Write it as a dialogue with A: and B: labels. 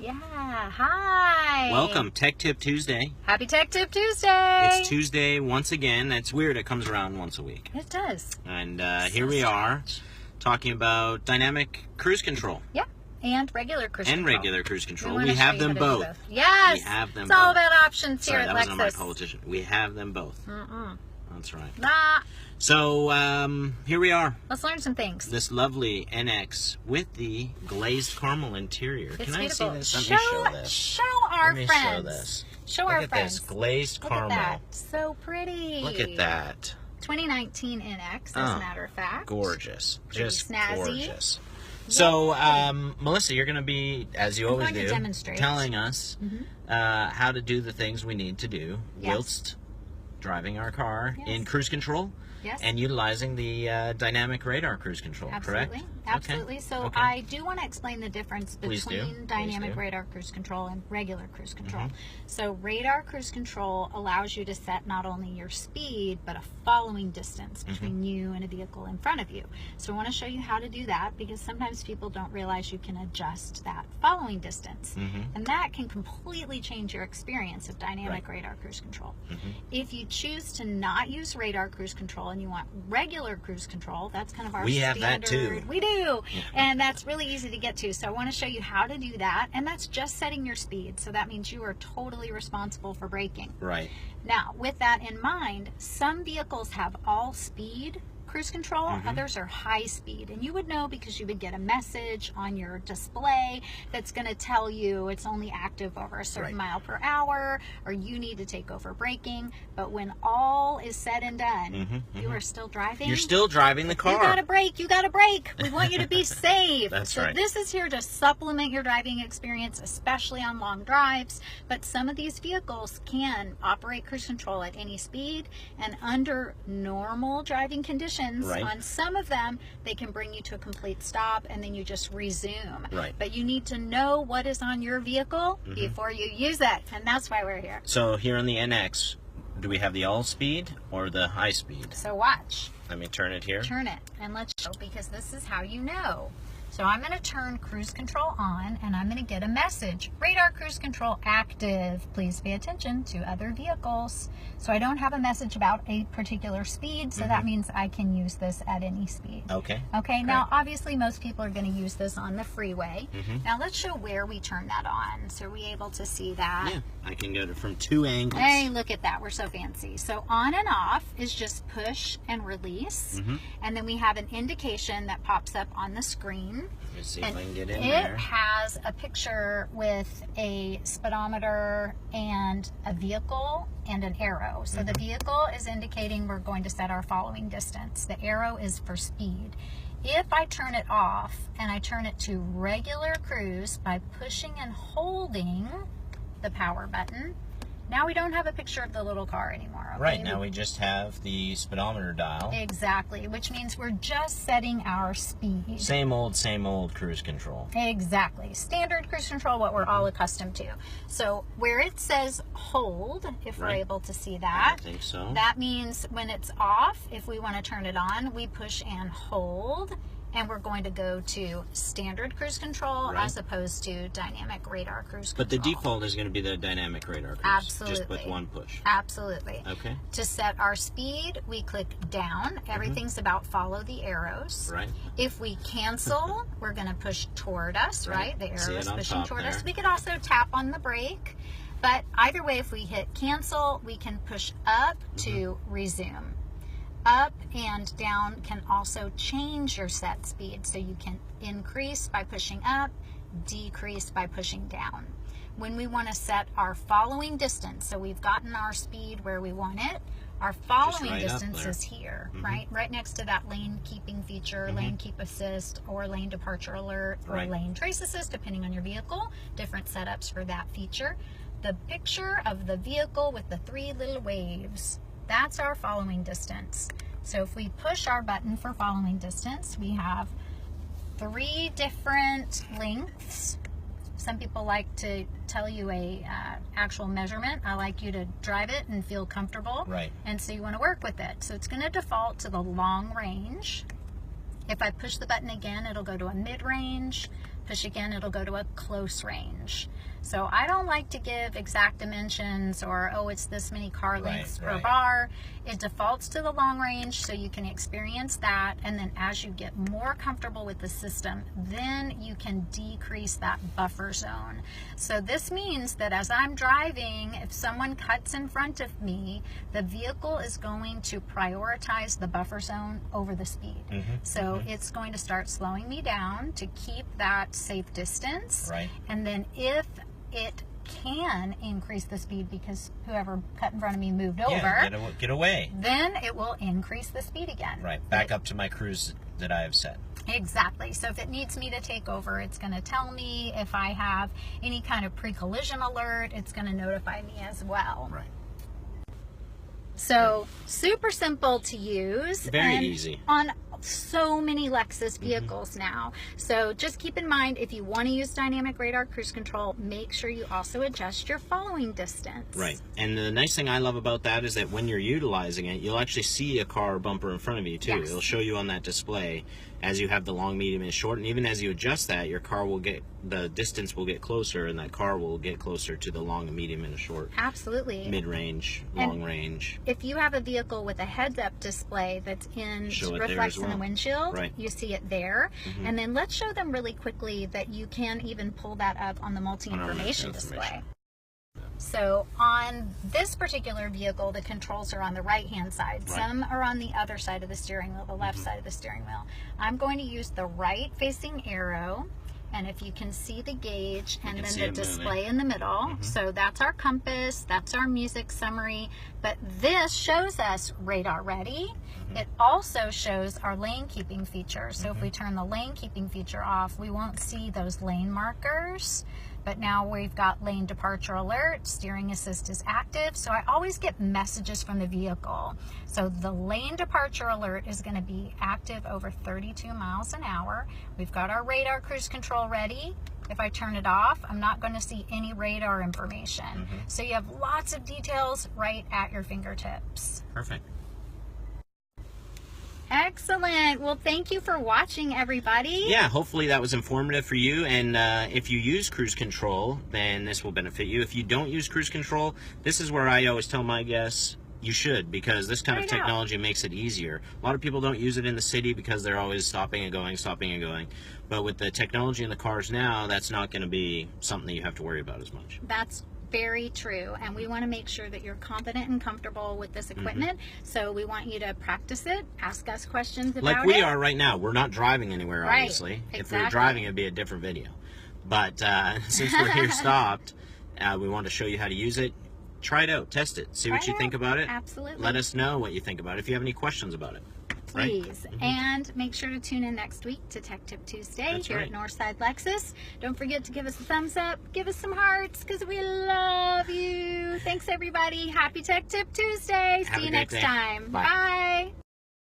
A: Yeah, hi.
B: Welcome, Tech Tip Tuesday.
A: Happy Tech Tip Tuesday.
B: It's Tuesday once again. It's weird, it comes around once a week.
A: It does.
B: And here we are, talking about dynamic cruise control.
A: Yeah, and regular cruise control.
B: And regular cruise control.
A: We
B: We have them both.
A: Yes.
B: We have them
A: it's all
B: both.
A: about options here
B: Sorry,
A: at
B: that
A: Lexus.
B: wasn't my politician. We have them both. That's right.
A: Nah.
B: So, here we are.
A: Let's learn some things.
B: This lovely NX with the glazed caramel interior.
A: It's
B: Can
A: beautiful.
B: I see this? Let me show this.
A: Show our
B: Let me
A: friends.
B: show this.
A: Show
B: Look
A: our
B: at
A: friends.
B: this glazed caramel.
A: Look at that. So pretty.
B: Look at that.
A: 2019 NX, as a matter of fact.
B: Gorgeous.
A: Pretty
B: Just
A: snazzy.
B: gorgeous. So, Melissa, you're going to be, as you always do, telling us how to do the things we need to do whilst driving our car in cruise control and utilizing the dynamic radar cruise control, correct?
A: Absolutely.
B: Okay.
A: So I do want to explain the difference between dynamic radar cruise control and regular cruise control. So radar cruise control allows you to set not only your speed, but a following distance between you and a vehicle in front of you. So I want to show you how to do that, because sometimes people don't realize you can adjust that following distance. And that can completely change your experience of dynamic radar cruise control. If you choose to not use radar cruise control and you want regular cruise control, that's kind of our standard.
B: We have that too.
A: We do. And that's really easy to get to. So I want to show you how to do that. And that's just setting your speed. So that means you are totally responsible for braking.
B: Right.
A: Now, with that in mind, some vehicles have all speed cruise control, others are high speed, and you would know because you would get a message on your display that's going to tell you it's only active over a certain mile per hour, or you need to take over braking. But when all is said and done, you are still driving.
B: You're still driving the car.
A: You gotta brake. You gotta brake. We want you to be safe.
B: That's
A: so
B: right.
A: This is here to supplement your driving experience, especially on long drives. But some of these vehicles can operate cruise control at any speed, and under normal driving conditions, on some of them, they can bring you to a complete stop, and then you just resume. But you need to know what is on your vehicle before you use it, and that's why we're here.
B: So here on the NX, do we have the all speed or the high speed?
A: So watch.
B: Let me turn it here.
A: Turn it, and let's show, because this is how you know. So I'm going to turn cruise control on, and I'm going to get a message. Radar cruise control active. Please pay attention to other vehicles. So I don't have a message about a particular speed, so that means I can use this at any speed.
B: Okay.
A: Okay, now obviously most people are going to use this on the freeway. Now let's show where we turn that on. So are we able to see that?
B: Yeah, I can go from two angles.
A: Hey, look at that. We're so fancy. So on and off is just push and release. And then we have an indication that pops up on the screen.
B: Let me see if I can get in
A: it
B: there. It
A: has a picture with a speedometer and a vehicle and an arrow. So the vehicle is indicating we're going to set our following distance. The arrow is for speed. If I turn it off and I turn it to regular cruise by pushing and holding the power button, now we don't have a picture of the little car anymore. Okay?
B: Right, now we just have the speedometer dial.
A: Exactly, which means we're just setting our speed.
B: Same old cruise control.
A: Exactly. Standard cruise control, what we're all accustomed to. So where it says hold, if we're able to see that,
B: I think so.
A: that means when it's off, if we want to turn it on, we push and hold. And we're going to go to standard cruise control as opposed to dynamic radar cruise control.
B: But the default is going to be the dynamic radar cruise.
A: Absolutely.
B: Just with one push.
A: Absolutely.
B: Okay.
A: To set our speed, we click down. Everything's about follow the arrows.
B: Right.
A: If we cancel, we're going to push toward us, right? The arrow is pushing toward us. We could also tap on the brake. But either way, if we hit cancel, we can push up to resume. Up and down can also change your set speed. So you can increase by pushing up, decrease by pushing down. When we want to set our following distance, so we've gotten our speed where we want it, our following distance is here, right next to that lane keeping feature, lane keep assist, or lane departure alert, or lane trace assist, depending on your vehicle. Different setups for that feature. The picture of the vehicle with the three little waves, that's our following distance. So if we push our button for following distance, we have 3 different lengths. Some people like to tell you a actual measurement. I like you to drive it and feel comfortable. And so you want to work with it. So it's going to default to the long range. If I push the button again, it'll go to a mid-range, Push again, it'll go to a close range. So I don't like to give exact dimensions or, oh, it's this many car lengths per bar. It defaults to the long range, so you can experience that. And then as you get more comfortable with the system, then you can decrease that buffer zone. So this means that as I'm driving, if someone cuts in front of me, the vehicle is going to prioritize the buffer zone over the speed. So it's going to start slowing me down to keep that safe distance. And then if it can increase the speed because whoever cut in front of me moved over,
B: get away,
A: then it will increase the speed again.
B: Back up to my cruise that I have set.
A: Exactly. So if it needs me to take over, it's going to tell me. If I have any kind of pre-collision alert, it's going to notify me as well. So super simple to use.
B: Very easy.
A: On so many Lexus vehicles now. So just keep in mind, if you want to use dynamic radar cruise control, make sure you also adjust your following distance.
B: And the nice thing I love about that is that when you're utilizing it, you'll actually see a car bumper in front of you too. It'll show you on that display as you have the long, medium, and short. And even as you adjust that, your car will get, the distance will get closer, and that car will get closer to the long, medium, and short.
A: Absolutely.
B: Mid-range, long range.
A: If you have a vehicle with a heads-up display that's reflects in the windshield, you see it there. And then let's show them really quickly that you can even pull that up on the multi-information display. So on this particular vehicle, the controls are on the right-hand side. Some are on the other side of the steering wheel, the left side of the steering wheel. I'm going to use the right-facing arrow, and if you can see the gauge and then the display in the middle. So that's our compass, that's our music summary, but this shows us radar ready. It also shows our lane keeping feature. So if we turn the lane keeping feature off, we won't see those lane markers. But now we've got lane departure alert, steering assist is active. So I always get messages from the vehicle. So the lane departure alert is going to be active over 32 miles an hour. We've got our radar cruise control ready. If I turn it off, I'm not going to see any radar information. So you have lots of details right at your fingertips.
B: Perfect.
A: Excellent. Well, thank you for watching, everybody.
B: Yeah, hopefully that was informative for you. And if you use cruise control, then this will benefit you. If you don't use cruise control, this is where I always tell my guests, you should, because this kind of technology makes it easier. A lot of people don't use it in the city because they're always stopping and going, stopping and going. But with the technology in the cars now, that's not going to be something that you have to worry about as much.
A: That's very true, and we want to make sure that you're confident and comfortable with this equipment. So we want you to practice it, ask us questions about it.
B: Like we are right now. We're not driving anywhere, obviously. If we were driving, it'd be a different video. But since we're here stopped, we want to show you how to use it. Try it out, test it, see what you think about it.
A: Absolutely.
B: Let us know what you think about it if you have any questions about it.
A: Please. And make sure to tune in next week to Tech Tip Tuesday here at Northside Lexus. Don't forget to give us a thumbs up, give us some hearts, because we love you. Thanks, everybody. Happy Tech Tip Tuesday. See you next time. Bye.